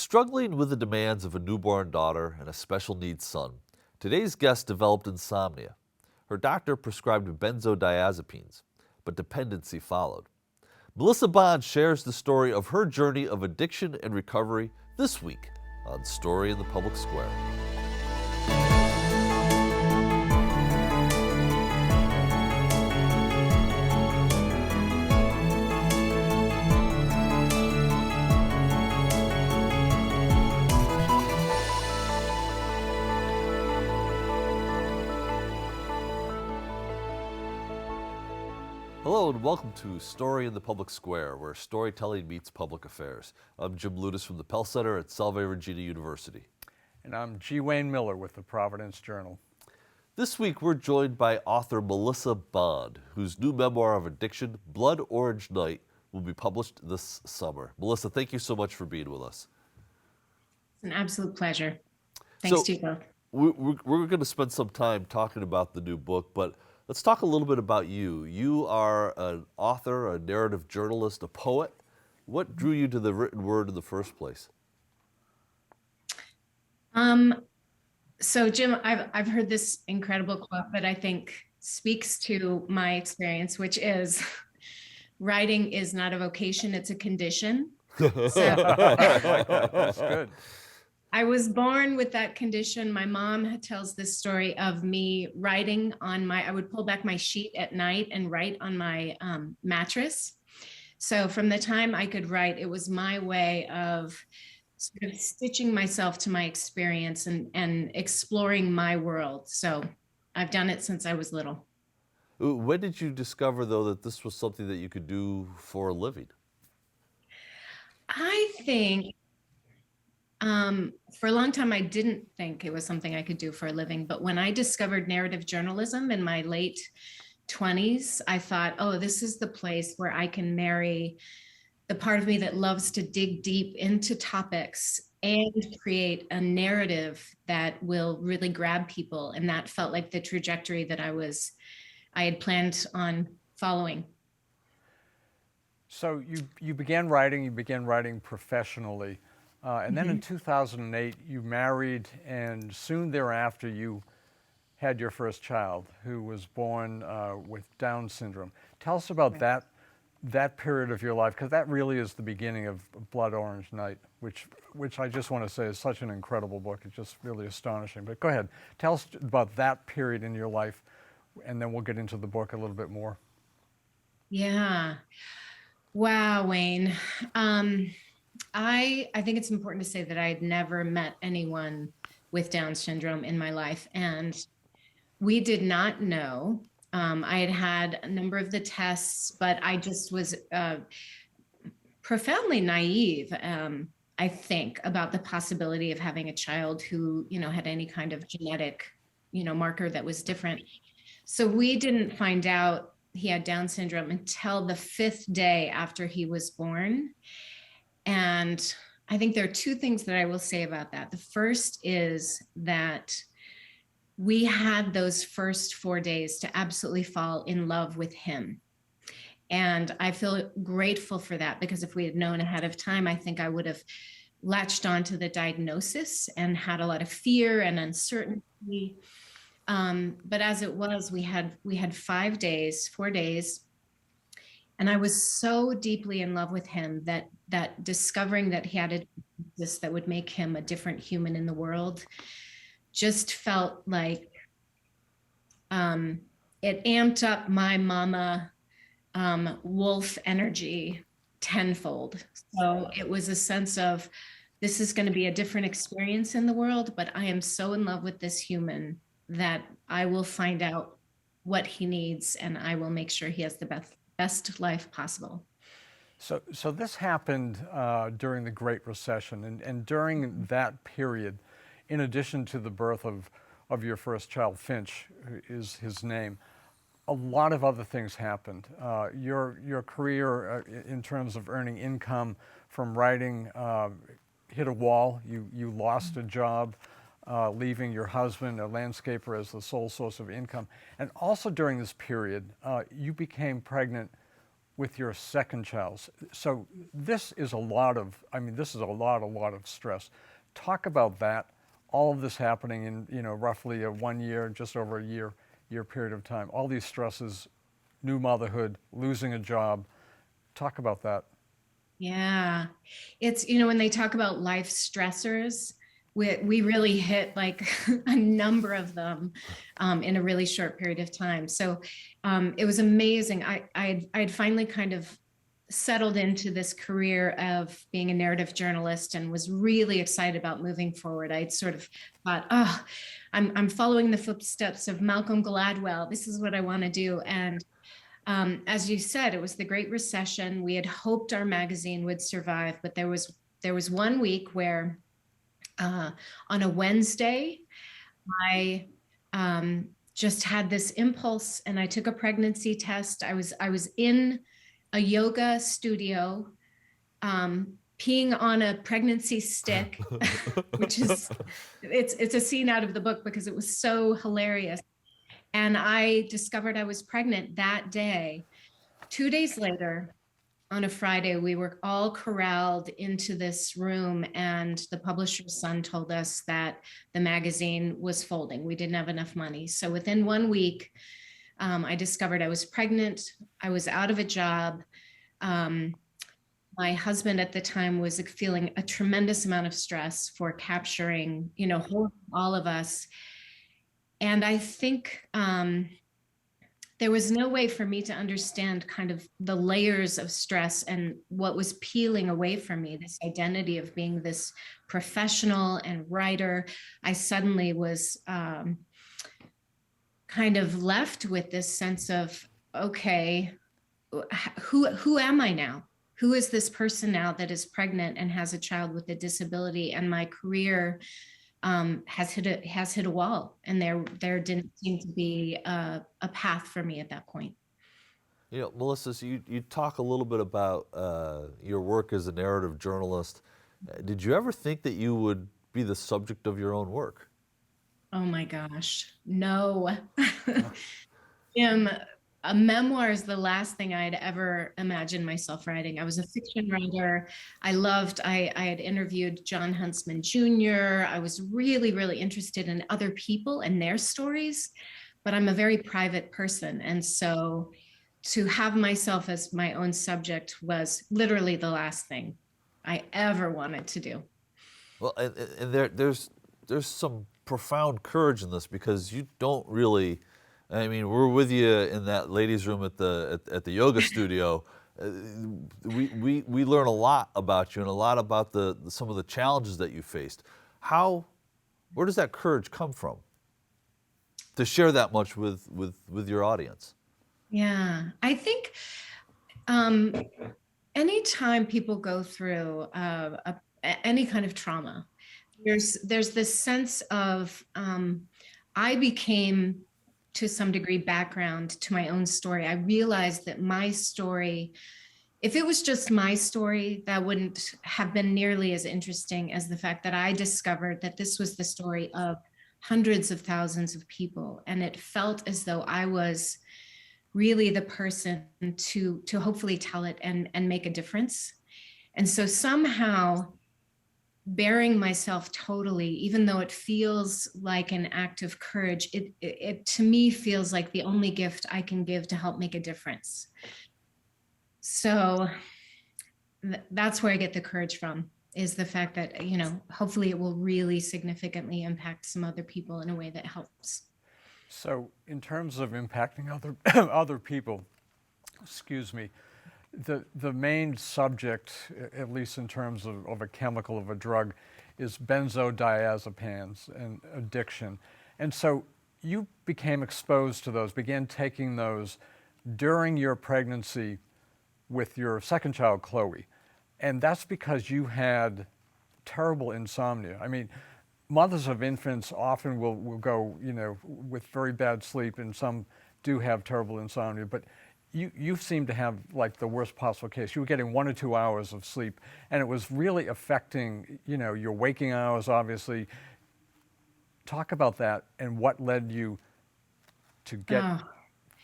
Struggling with the demands of a newborn daughter and a special needs son, today's guest developed insomnia. Her doctor prescribed benzodiazepines, but dependency followed. Melissa Bond shares the story of her journey of addiction and recovery this week on Story in the Public Square. Hello and welcome to Story in the Public Square, where storytelling meets public affairs. I'm Jim Ludis from the Pell Center at Salve Regina University. And I'm G. Wayne Miller with the Providence Journal. This week we're joined by author Melissa Bond, whose new memoir of addiction, Blood Orange Night, will be published this summer. Melissa, thank you so much for being with us. It's an absolute pleasure. Thanks to you both. We're going to spend some time talking about the new book, but let's talk a little bit about you. You are an author, a narrative journalist, a poet. What drew you to the written word in the first place? So Jim, I've heard this incredible quote that I think speaks to my experience, which is writing is not a vocation, it's a condition. That's good. I was born with that condition. My mom tells this story of me writing on I would pull back my sheet at night and write on my mattress. So from the time I could write, it was my way of sort of stitching myself to my experience and exploring my world. So I've done it since I was little. When did you discover, though, that this was something that you could do for a living? I think for a long time, I didn't think it was something I could do for a living. But when I discovered narrative journalism in my late 20s, I thought, oh, this is the place where I can marry the part of me that loves to dig deep into topics and create a narrative that will really grab people. And that felt like the trajectory that I had planned on following. So you began writing professionally. And then in 2008, you married, and soon thereafter, you had your first child, who was born with Down syndrome. Tell us about that period of your life, because that really is the beginning of Blood Orange Night, which I just want to say is such an incredible book. It's just really astonishing. But go ahead, tell us about that period in your life, and then we'll get into the book a little bit more. Yeah. Wow, Wayne. I think it's important to say that I had never met anyone with Down syndrome in my life, and we did not know. I had had a number of the tests, but I just was profoundly naive, I think, about the possibility of having a child who, had any kind of genetic, marker that was different. So we didn't find out he had Down syndrome until the 5th day after he was born. And I think there are two things that I will say about that. The first is that we had those first 4 days to absolutely fall in love with him. And I feel grateful for that, because if we had known ahead of time, I think I would have latched onto the diagnosis and had a lot of fear and uncertainty. But as it was, we had 4 days, and I was so deeply in love with him that discovering that he had this that would make him a different human in the world just felt like it amped up my mama wolf energy tenfold. So it was a sense of, this is going to be a different experience in the world, but I am so in love with this human that I will find out what he needs, and I will make sure he has the best life possible. So this happened during the Great Recession, and during that period, in addition to the birth of your first child, Finch is his name, a lot of other things happened. Your career in terms of earning income from writing hit a wall. You lost a job, leaving your husband, a landscaper, as the sole source of income. And also during this period, you became pregnant with your second child. So this is a lot of, this is a lot of stress. Talk about that, all of this happening in, roughly a 1 year, just over a year period of time. All these stresses, new motherhood, losing a job. Talk about that. Yeah. It's, when they talk about life stressors, we really hit like a number of them in a really short period of time. So it was amazing. I'd finally kind of settled into this career of being a narrative journalist and was really excited about moving forward. I'd sort of thought, oh, I'm following the footsteps of Malcolm Gladwell. This is what I want to do. And as you said, it was the Great Recession. We had hoped our magazine would survive, but there was 1 week where on a Wednesday, I just had this impulse and I took a pregnancy test. I was in a yoga studio, peeing on a pregnancy stick, which is, it's a scene out of the book because it was so hilarious. And I discovered I was pregnant that day. 2 days later, on a Friday, we were all corralled into this room, and the publisher's son told us that the magazine was folding. We didn't have enough money. So within 1 week, I discovered I was pregnant. I was out of a job. My husband at the time was feeling a tremendous amount of stress for capturing, all of us. And I think there was no way for me to understand kind of the layers of stress and what was peeling away from me, this identity of being this professional and writer. I suddenly was kind of left with this sense of, okay, who am I now? Who is this person now that is pregnant and has a child with a disability? And my career has hit a wall, and there didn't seem to be a path for me at that point. Melissa, so you talk a little bit about your work as a narrative journalist. Did you ever think that you would be the subject of your own work? Oh my gosh, no. Jim, a memoir is the last thing I'd ever imagined myself writing. I was a fiction writer. I had interviewed John Huntsman Jr. I was really, really interested in other people and their stories, but I'm a very private person. And so to have myself as my own subject was literally the last thing I ever wanted to do. Well, and there's some profound courage in this, because you don't really, we're with you in that ladies' room at the yoga studio. We learn a lot about you and a lot about some of the challenges that you faced. Where does that courage come from to share that much with your audience? Yeah, I think anytime people go through any kind of trauma, there's this sense of I became, to some degree, background to my own story. I realized that my story, if it was just my story, that wouldn't have been nearly as interesting as the fact that I discovered that this was the story of hundreds of thousands of people. And it felt as though I was really the person to hopefully tell it and make a difference. And so somehow bearing myself totally, even though it feels like an act of courage, it to me feels like the only gift I can give to help make a difference. So that's where I get the courage from, is the fact that, hopefully it will really significantly impact some other people in a way that helps. So in terms of impacting other people, excuse me, the main subject, at least in terms of a chemical, of a drug, is benzodiazepines and addiction. And so you became exposed to those, began taking those during your pregnancy with your second child, Chloe. And that's because you had terrible insomnia. Mothers of infants often will go, with very bad sleep, and some do have terrible insomnia, but you seem to have like the worst possible case. You were getting 1 or 2 hours of sleep, and it was really affecting, your waking hours, obviously. Talk about that and what led you to get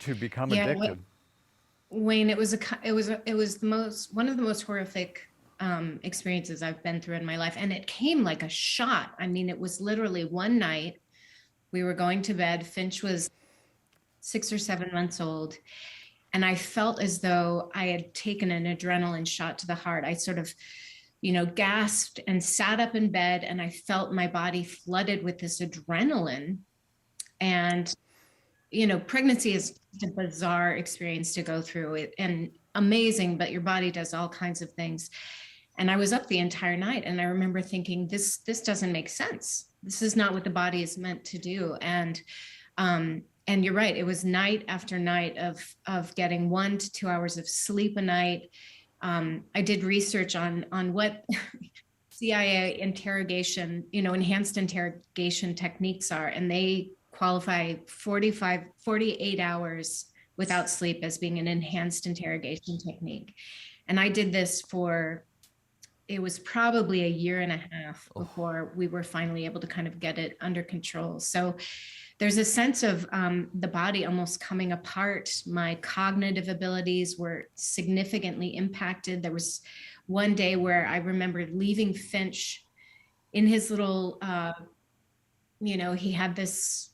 to become addicted. Wayne, it was one of the most horrific experiences I've been through in my life. And it came like a shot. I mean, it was literally one night we were going to bed. Finch was 6 or 7 months old. And I felt as though I had taken an adrenaline shot to the heart. I sort of, gasped and sat up in bed, and I felt my body flooded with this adrenaline. And, pregnancy is a bizarre experience to go through it, and amazing, but your body does all kinds of things. And I was up the entire night, and I remember thinking, this doesn't make sense. This is not what the body is meant to do. And you're right, it was night after night of getting 1 to 2 hours of sleep a night. I did research on what CIA interrogation, enhanced interrogation techniques are, and they qualify 48 hours without sleep as being an enhanced interrogation technique. And I did this it was probably 1.5 years before we were finally able to kind of get it under control. So there's a sense of the body almost coming apart. My cognitive abilities were significantly impacted. There was one day where I remember leaving Finch in his little, he had this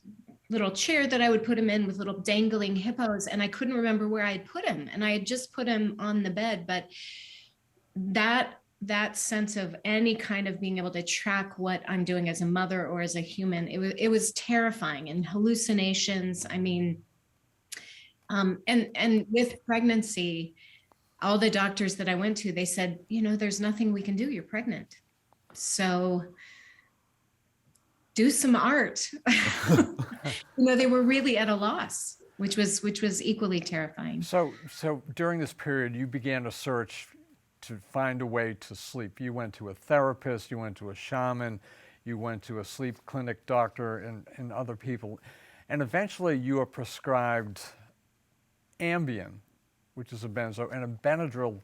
little chair that I would put him in with little dangling hippos, and I couldn't remember where I had put him. And I had just put him on the bed, but that sense of any kind of being able to track what I'm doing as a mother or as a human, it was terrifying. And hallucinations, I mean, and with pregnancy, all the doctors that I went to, they said, there's nothing we can do, you're pregnant. So do some art. They were really at a loss, which was equally terrifying. So during this period, you began a search to find a way to sleep. You went to a therapist, you went to a shaman, you went to a sleep clinic doctor and other people. And eventually you are prescribed Ambien, which is a benzo, and a Benadryl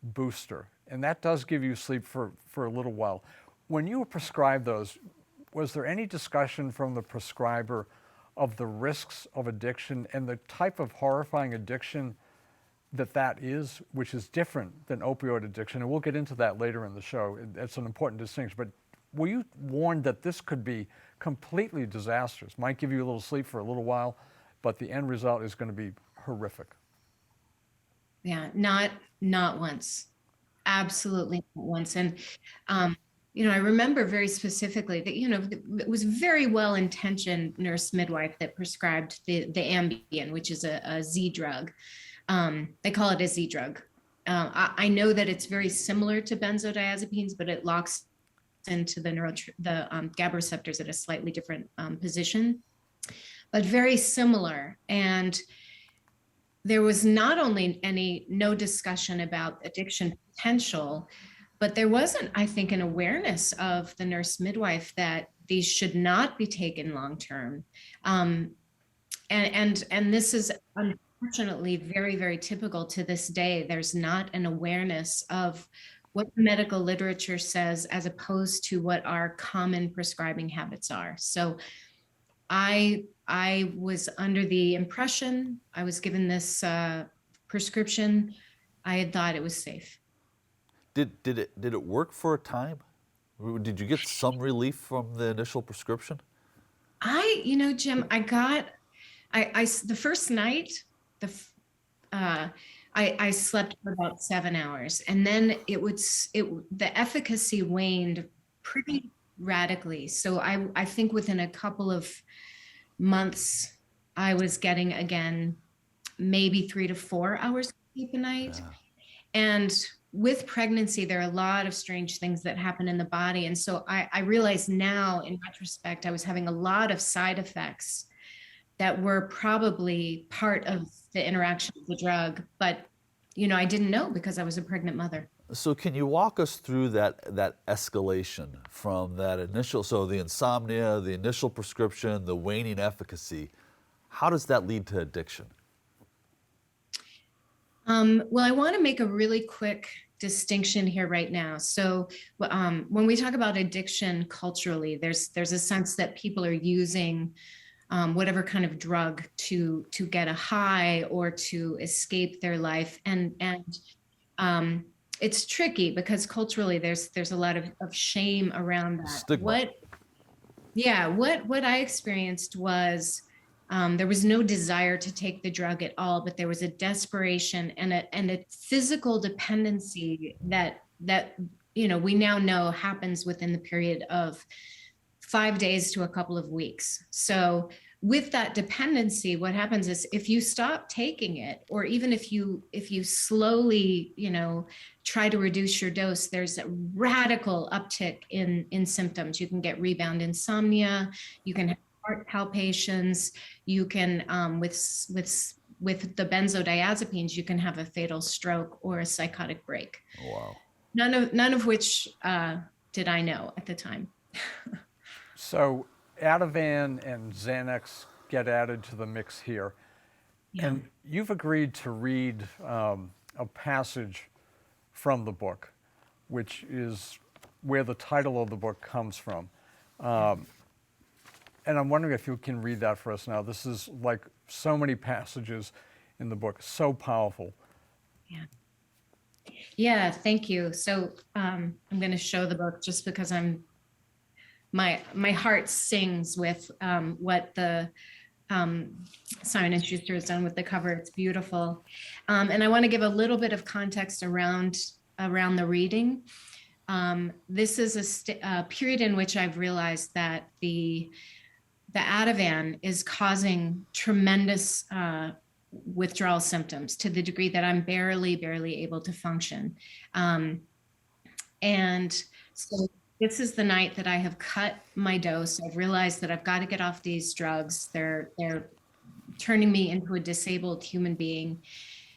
booster. And that does give you sleep for a little while. When you were prescribed those, was there any discussion from the prescriber of the risks of addiction and the type of horrifying addiction that is, which is different than opioid addiction? And we'll get into that later in the show. It's an important distinction. But were you warned that this could be completely disastrous? Might give you a little sleep for a little while, but the end result is going to be horrific. Yeah, not once. Absolutely not once. And, I remember very specifically that, it was a very well-intentioned nurse midwife that prescribed the Ambien, which is a Z drug. They call it a Z drug. I know that it's very similar to benzodiazepines, but it locks into the GABA receptors at a slightly different position, but very similar. And there was not only no discussion about addiction potential, but there wasn't, I think, an awareness of the nurse midwife that these should not be taken long-term. And this is unfortunately very, very typical to this day. There's not an awareness of what the medical literature says as opposed to what our common prescribing habits are. So I was under the impression, I was given this prescription, I had thought it was safe. Did it work for a time? Did you get some relief from the initial prescription? Jim, the first night, I slept for about 7 hours, and then the efficacy waned pretty radically. So I think within a couple of months, I was getting again maybe 3 to 4 hours sleep a night. Yeah. And with pregnancy, there are a lot of strange things that happen in the body. And so I realize now, in retrospect, I was having a lot of side effects that were probably part of the interaction with the drug. But, I didn't know because I was a pregnant mother. So can you walk us through that escalation from that initial, so the insomnia, the initial prescription, the waning efficacy, how does that lead to addiction? Well, I want to make a really quick distinction here right now. So when we talk about addiction culturally, there's a sense that people are using whatever kind of drug to get a high or to escape their life. And it's tricky because culturally there's a lot of shame around that. Stigma. What I experienced was there was no desire to take the drug at all, but there was a desperation and a physical dependency that we now know happens within the period of 5 days to a couple of weeks. So with that dependency, what happens is if you stop taking it, or even if you slowly, try to reduce your dose, there's a radical uptick in symptoms. You can get rebound insomnia, you can have heart palpitations, you can with the benzodiazepines, you can have a fatal stroke or a psychotic break. Wow. None of which did I know at the time. So Ativan and Xanax get added to the mix here. Yeah. And you've agreed to read a passage from the book, which is where the title of the book comes from. And I'm wondering if you can read that for us now. This is like so many passages in the book, so powerful. Yeah, thank you. So I'm going to show the book just because my heart sings with what the Simon Schuster has done with the cover. It's beautiful. And I want to give a little bit of context around the reading. This is a period in which I've realized that the Ativan is causing tremendous withdrawal symptoms to the degree that I'm barely able to function. And so this is the night that I have cut my dose. I've realized that I've got to get off these drugs. They're turning me into a disabled human being.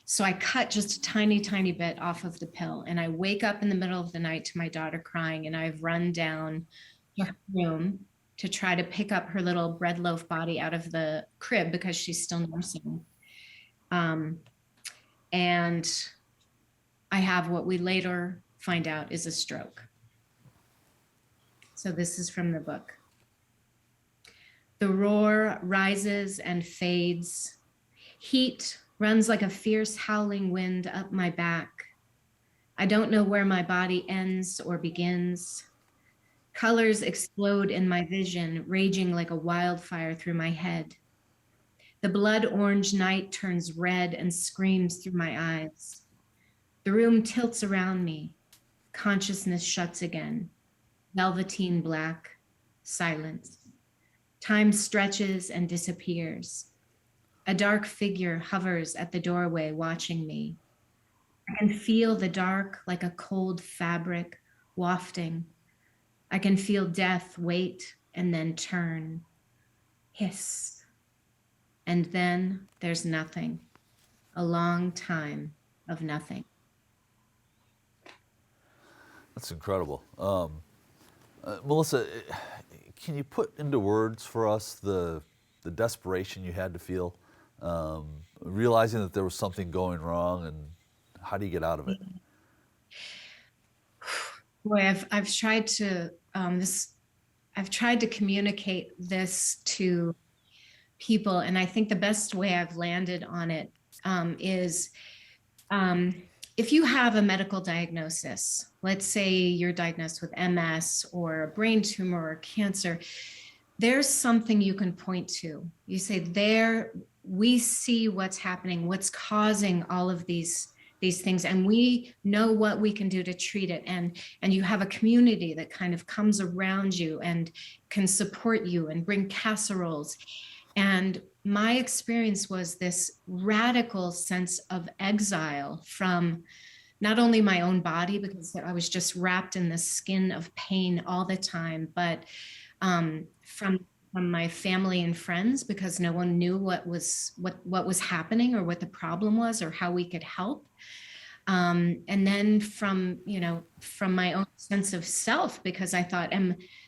So I cut just a tiny bit off of the pill. And I wake up in the middle of the night to my daughter crying. And I've run down to her room to try to pick up her little bread loaf body out of the crib because she's still nursing. And I have what we later find out is a stroke. So this is from the book. The roar rises and fades. Heat runs like a fierce howling wind up my back. I don't know where my body ends or begins. Colors explode in my vision, raging like a wildfire through my head. The blood orange night turns red and screams through my eyes. The room tilts around me. Consciousness shuts again. Velveteen black, silence. Time stretches and disappears. A dark figure hovers at the doorway watching me. I can feel the dark like a cold fabric wafting. I can feel death wait and then turn, hiss. And then there's nothing, a long time of nothing. That's incredible. Melissa, can you put into words for us the desperation you had to feel, realizing that there was something going wrong, and how do you get out of it? Boy, I've tried to I've tried to communicate this to people, and I think the best way I've landed on it is if you have a medical diagnosis, let's say you're diagnosed with MS or a brain tumor or cancer, there's something you can point to. You say, there, we see what's happening, what's causing all of these things, and we know what we can do to treat it. And you have a community that kind of comes around you and can support you and bring casseroles. And my experience was this radical sense of exile from not only my own body, because I was just wrapped in the skin of pain all the time, but from my family and friends, because no one knew what was happening or what the problem was or how we could help. And then from my own sense of self, because I thought,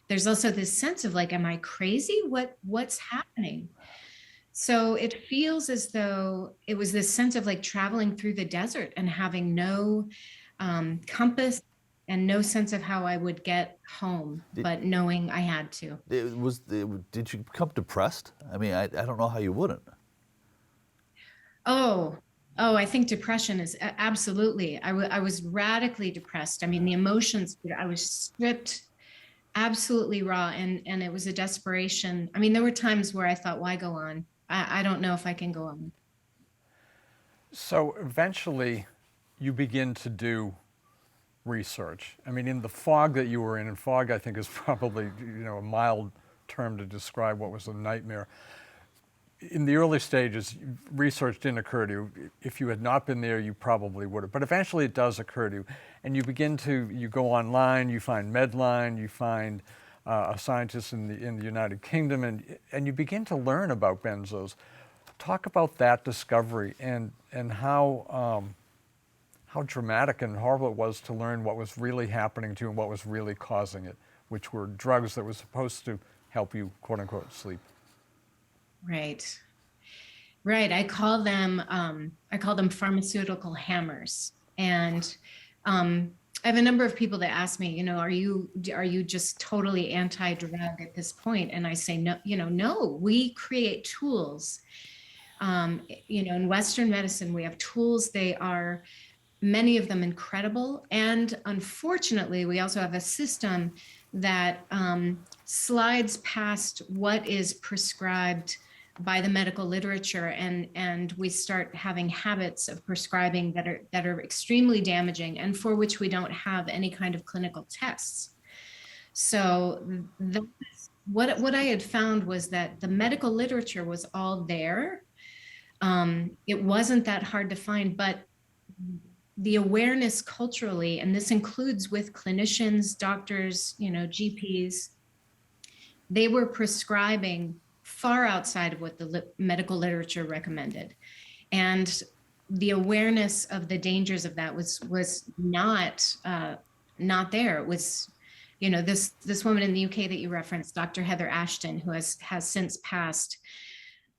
there's also this sense of like, am I crazy? What's happening? So it feels as though it was this sense of like traveling through the desert and having no compass, and no sense of how I would get home, but knowing I had to. Did you become depressed? I mean, I don't know how you wouldn't. Oh, oh, I think depression is absolutely. I was radically depressed. I mean, the emotions, I was stripped absolutely raw, and it was a desperation. I mean, there were times where I thought, why go on? I don't know if I can go on. So eventually you begin to do research. I mean, in the fog that you were in, and fog I think is probably, a mild term to describe what was a nightmare. In the early stages, research didn't occur to you. If you had not been there, you probably would have. But eventually it does occur to you. And you go online, you find Medline, you find a scientist in the United Kingdom, and you begin to learn about benzos. Talk about that discovery and how dramatic and horrible it was to learn what was really happening to you and what was really causing it, which were drugs that were supposed to help you, quote unquote, sleep. Right. Right. I call them pharmaceutical hammers. And I have a number of people that ask me, are you just totally anti-drug at this point? And I say, no, no, we create tools. In Western medicine, we have tools. They are, many of them, incredible. And unfortunately, we also have a system that slides past what is prescribed by the medical literature, and we start having habits of prescribing that are extremely damaging and for which we don't have any kind of clinical tests. So what I had found was that the medical literature was all there. It wasn't that hard to find, but the awareness culturally, and this includes with clinicians, doctors, GPs, they were prescribing far outside of what the medical literature recommended. And the awareness of the dangers of that was not there. It was, this woman in the UK that you referenced, Dr. Heather Ashton, who has since passed.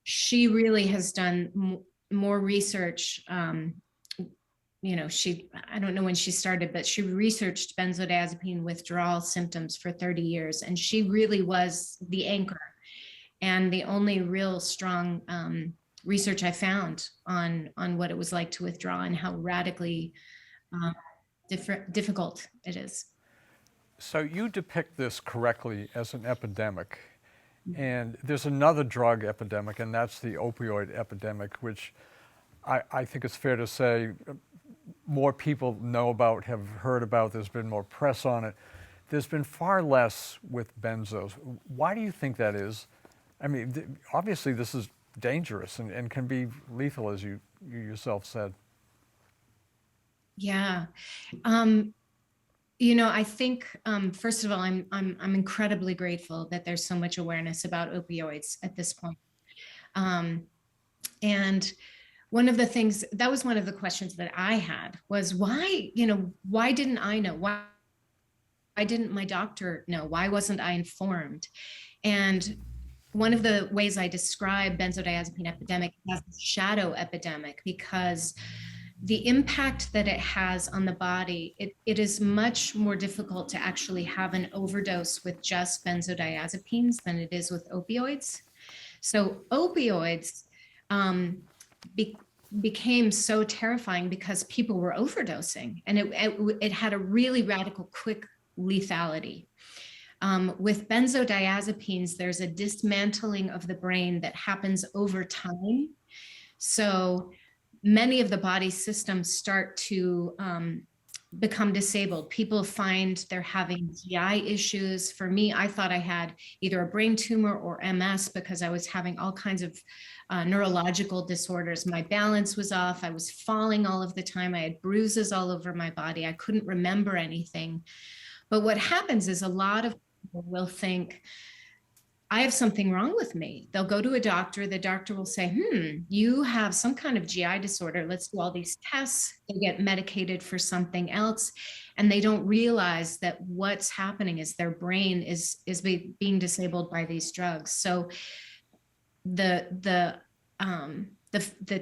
She really has done more research. I don't know when she started, but she researched benzodiazepine withdrawal symptoms for 30 years. And she really was the anchor and the only real strong research I found on what it was like to withdraw and how radically difficult it is. So you depict this correctly as an epidemic. And there's another drug epidemic, and that's the opioid epidemic, which I think it's fair to say more people know about, have heard about. There's been more press on it. There's been far less with benzos. Why do you think that is? I mean, obviously this is dangerous and can be lethal, as you yourself said. Yeah. I think, first of all, I'm incredibly grateful that there's so much awareness about opioids at this point. And one of the things, that was one of the questions that I had was why didn't I know? Why didn't my doctor know? Why wasn't I informed? And one of the ways I describe benzodiazepine epidemic as a shadow epidemic, because the impact that it has on the body, it is much more difficult to actually have an overdose with just benzodiazepines than it is with opioids. So opioids became so terrifying because people were overdosing, and it had a really radical, quick lethality. With benzodiazepines, there's a dismantling of the brain that happens over time. So many of the body's systems start to become disabled. People find they're having GI issues. For me, I thought I had either a brain tumor or MS because I was having all kinds of neurological disorders. My balance was off. I was falling all of the time. I had bruises all over my body. I couldn't remember anything. But what happens is a lot of people will think, I have something wrong with me. They'll go to a doctor. The doctor will say, you have some kind of GI disorder. Let's do all these tests. They get medicated for something else. And they don't realize that what's happening is their brain is being disabled by these drugs. So the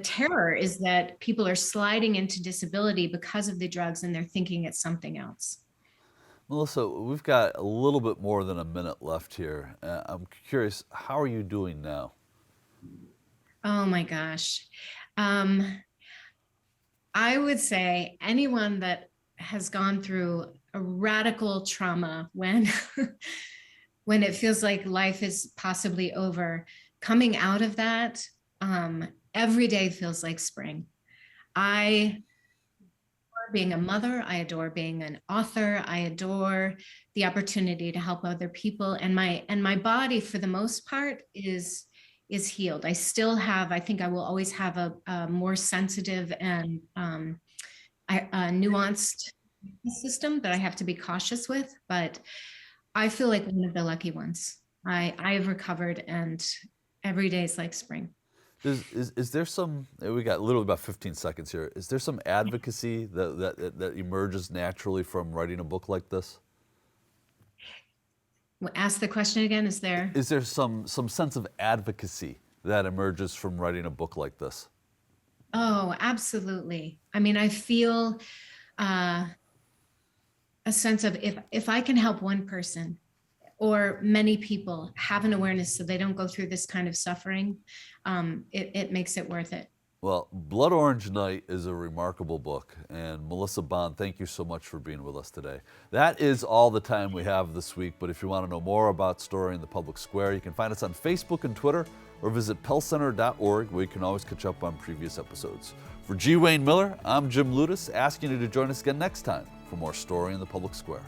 terror is that people are sliding into disability because of the drugs, and they're thinking it's something else. Melissa, we've got a little bit more than a minute left here. I'm curious, how are you doing now? Oh my gosh. Um, I would say anyone that has gone through a radical trauma when when it feels like life is possibly over, coming out of that, every day feels like spring. I adore being a mother, I adore being an author, I adore the opportunity to help other people, and my body for the most part is healed. I still have, I think I will always have a more sensitive and a nuanced system that I have to be cautious with, but I feel like one of the lucky ones. I have recovered, and every day is like spring. Is there some, we got literally about 15 seconds here, is there some advocacy that emerges naturally from writing a book like this? Ask the question again. Is there? Is there some sense of advocacy that emerges from writing a book like this? Oh, absolutely. I mean, I feel a sense of if I can help one person or many people have an awareness so they don't go through this kind of suffering, it makes it worth it. Well, Blood Orange Night is a remarkable book, and Melissa Bond, thank you so much for being with us today. That is all the time we have this week, but if you want to know more about Story in the Public Square, you can find us on Facebook and Twitter, or visit pellcenter.org, where you can always catch up on previous episodes. For G. Wayne Miller, I'm Jim Ludis, asking you to join us again next time for more Story in the Public Square.